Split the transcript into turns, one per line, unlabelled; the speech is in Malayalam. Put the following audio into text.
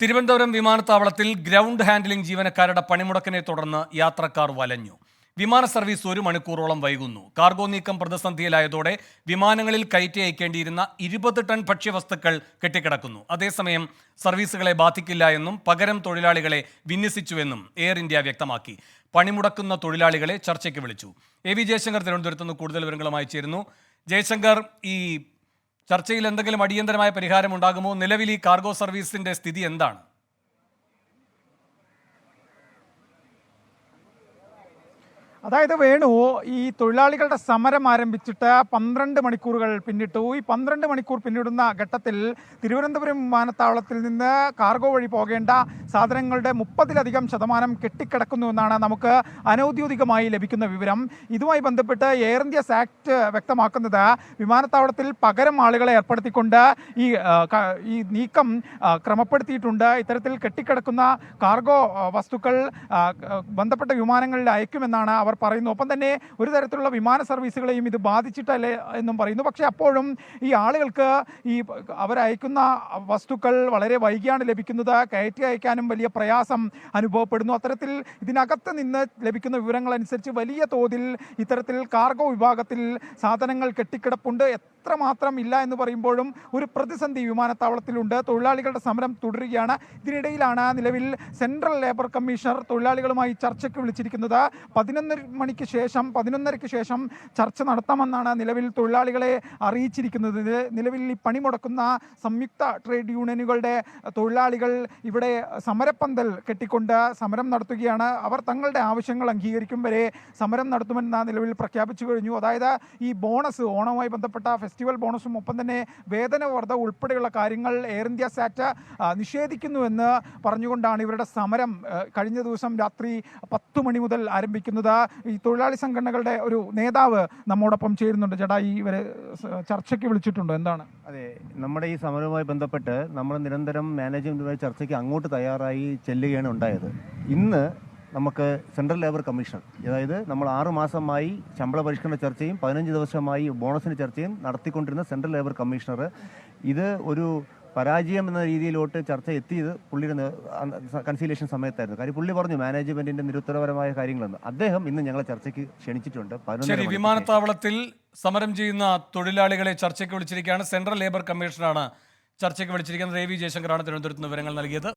തിരുവനന്തപുരം വിമാനത്താവളത്തിൽ ഗ്രൗണ്ട് ഹാൻഡ്ലിംഗ് ജീവനക്കാരുടെ പണിമുടക്കിനെ തുടർന്ന് യാത്രക്കാർ വലഞ്ഞു. വിമാന സർവീസ് 1 മണിക്കൂറോളം വൈകുന്നു. കാർഗോ നീക്കം പ്രതിസന്ധിയിലായതോടെ വിമാനങ്ങളിൽ കയറ്റി അയക്കേണ്ടിയിരുന്ന 20 ടൺ ഭക്ഷ്യവസ്തുക്കൾ കെട്ടിക്കിടക്കുന്നു. അതേസമയം സർവീസുകളെ ബാധിക്കില്ല എന്നും പകരം തൊഴിലാളികളെ വിന്യസിച്ചുവെന്നും എയർ ഇന്ത്യ വ്യക്തമാക്കി. പണിമുടക്കുന്ന തൊഴിലാളികളെ ചർച്ചയ്ക്ക് വിളിച്ചു. എ വി ജയശങ്കർ തിരുവനന്തപുരത്ത് നിന്ന് കൂടുതൽ വിവരങ്ങളുമായി ചേരുന്നു. ജയശങ്കർ, ഈ ചർച്ചയിൽ എന്തെങ്കിലും അടിയന്തരമായ പരിഹാരം ഉണ്ടാകുമോ? നിലവിൽ ഈ കാർഗോ സർവീസിന്റെ സ്ഥിതി എന്താണ്?
അതായത് വേണു, ഈ തൊഴിലാളികളുടെ സമരം ആരംഭിച്ചിട്ട് 12 മണിക്കൂറുകൾ പിന്നിട്ടു. ഈ 12 മണിക്കൂർ പിന്നിടുന്ന ഘട്ടത്തിൽ തിരുവനന്തപുരം വിമാനത്താവളത്തിൽ നിന്ന് കാർഗോ വഴി പോകേണ്ട സാധനങ്ങളുടെ 30% കെട്ടിക്കിടക്കുന്നു എന്നാണ് നമുക്ക് അനൗദ്യോഗികമായി ലഭിക്കുന്ന വിവരം. ഇതുമായി ബന്ധപ്പെട്ട് എയർ ഇന്ത്യ ആക്ട് വ്യക്തമാക്കുന്നത് വിമാനത്താവളത്തിൽ പകരം ആളുകളെ ഏർപ്പെടുത്തിക്കൊണ്ട് ഈ നീക്കം ക്രമപ്പെടുത്തിയിട്ടുണ്ട്. ഇത്തരത്തിൽ കെട്ടിക്കിടക്കുന്ന കാർഗോ വസ്തുക്കൾ ബന്ധപ്പെട്ട വിമാനങ്ങളിൽ അയക്കുമെന്നാണ് അവർ പറയുന്നു. ഒപ്പം തന്നെ ഒരു തരത്തിലുള്ള വിമാന സർവീസുകളെയും ഇത് ബാധിച്ചിട്ടല്ലേ എന്നും പറയുന്നു. പക്ഷേ അപ്പോഴും ഈ ആളുകൾക്ക് ഈ അവരയക്കുന്ന വസ്തുക്കൾ വളരെ വൈകിയാണ് ലഭിക്കുന്നത്. കയറ്റി അയക്കാനും വലിയ പ്രയാസം അനുഭവപ്പെടുന്നു. അത്തരത്തിൽ ഇതിനകത്ത് നിന്ന് ലഭിക്കുന്ന വിവരങ്ങൾ അനുസരിച്ച് വലിയ തോതിൽ ഇത്തരത്തിൽ കാർഗോ വിഭാഗത്തിൽ സാധനങ്ങൾ കെട്ടിക്കിടപ്പുണ്ട്. എത്രമാത്രം ഇല്ല എന്ന് പറയുമ്പോഴും ഒരു പ്രതിസന്ധി വിമാനത്താവളത്തിലുണ്ട്. തൊഴിലാളികളുടെ സമരം തുടരുകയാണ്. ഇതിനിടയിലാണ് നിലവിൽ സെൻട്രൽ ലേബർ കമ്മീഷണർ തൊഴിലാളികളുമായി ചർച്ചയ്ക്ക് വിളിച്ചിരിക്കുന്നത്. 11:30 ശേഷം ചർച്ച നടത്താമെന്നാണ് നിലവിൽ തൊഴിലാളികളെ അറിയിച്ചിരിക്കുന്നത്. നിലവിൽ ഈ പണിമുടക്കുന്ന സംയുക്ത ട്രേഡ് യൂണിയനുകളുടെ തൊഴിലാളികൾ ഇവിടെ സമരപ്പന്തൽ കെട്ടിക്കൊണ്ട് സമരം നടത്തുകയാണ്. അവർ തങ്ങളുടെ ആവശ്യങ്ങൾ അംഗീകരിക്കും വരെ സമരം നടത്തുമെന്ന് നിലവിൽ പ്രഖ്യാപിച്ചു കഴിഞ്ഞു. അതായത് ഈ ബോണസ്, ഓണവുമായി ബന്ധപ്പെട്ട ഫെസ്റ്റിവൽ ബോണസും ഒപ്പം തന്നെ വേതന വർധ ഉൾപ്പെടെയുള്ള കാര്യങ്ങൾ എയർ ഇന്ത്യ സാറ്റ് നിഷേധിക്കുന്നുവെന്ന് പറഞ്ഞുകൊണ്ടാണ് ഇവരുടെ സമരം കഴിഞ്ഞ ദിവസം രാത്രി 10 മണി മുതൽ ആരംഭിക്കുന്നത്. ഈ തൊഴിലാളി സംഘടനകളുടെ ഒരു നേതാവ് നമ്മോടൊപ്പം ചേരുന്നുണ്ട്. ചേട്ടാ, ഈ ഇവരെ ചർച്ചയ്ക്ക് വിളിച്ചിട്ടുണ്ടോ? എന്താണ്?
അതെ, നമ്മുടെ ഈ സമരവുമായി ബന്ധപ്പെട്ട് നമ്മൾ നിരന്തരം മാനേജ്മെന്റുമായി ചർച്ചയ്ക്ക് അങ്ങോട്ട് തയ്യാറായി ചെല്ലുകയാണ് ഉണ്ടായത്. ഇന്ന് നമുക്ക് സെൻട്രൽ ലേബർ കമ്മീഷൻ, അതായത് നമ്മൾ 6 മാസമായി ശമ്പള പരിഷ്കരണ ചർച്ചയും 15 ദിവസമായി ബോണസിന് ചർച്ചയും നടത്തിക്കൊണ്ടിരുന്ന സെൻട്രൽ ലേബർ കമ്മീഷണർ ഇത് ഒരു പരാജയം എന്ന രീതിയിലോട്ട് ചർച്ച എത്തിയത് പുള്ളിയുടെ കൺസീലിയേഷൻ സമയത്തായിരുന്നു. കാര്യം പുള്ളി പറഞ്ഞു മാനേജ്മെന്റിന്റെ നിരുത്തരപരമായ കാര്യങ്ങളെന്ന്. അദ്ദേഹം ഇന്ന് ഞങ്ങളെ ചർച്ചയ്ക്ക് ക്ഷണിച്ചിട്ടുണ്ട്.
വിമാനത്താവളത്തിൽ സമരം ചെയ്യുന്ന തൊഴിലാളികളെ ചർച്ചയ്ക്ക് വിളിച്ചിരിക്കുകയാണ്. സെൻട്രൽ ലേബർ കമ്മീഷനാണ് ചർച്ചയ്ക്ക് വിളിച്ചിരിക്കുന്നത്. എ വി ജയശങ്കറാണ് തിരുവനന്തപുരത്ത് വിവരങ്ങൾ നൽകിയത്.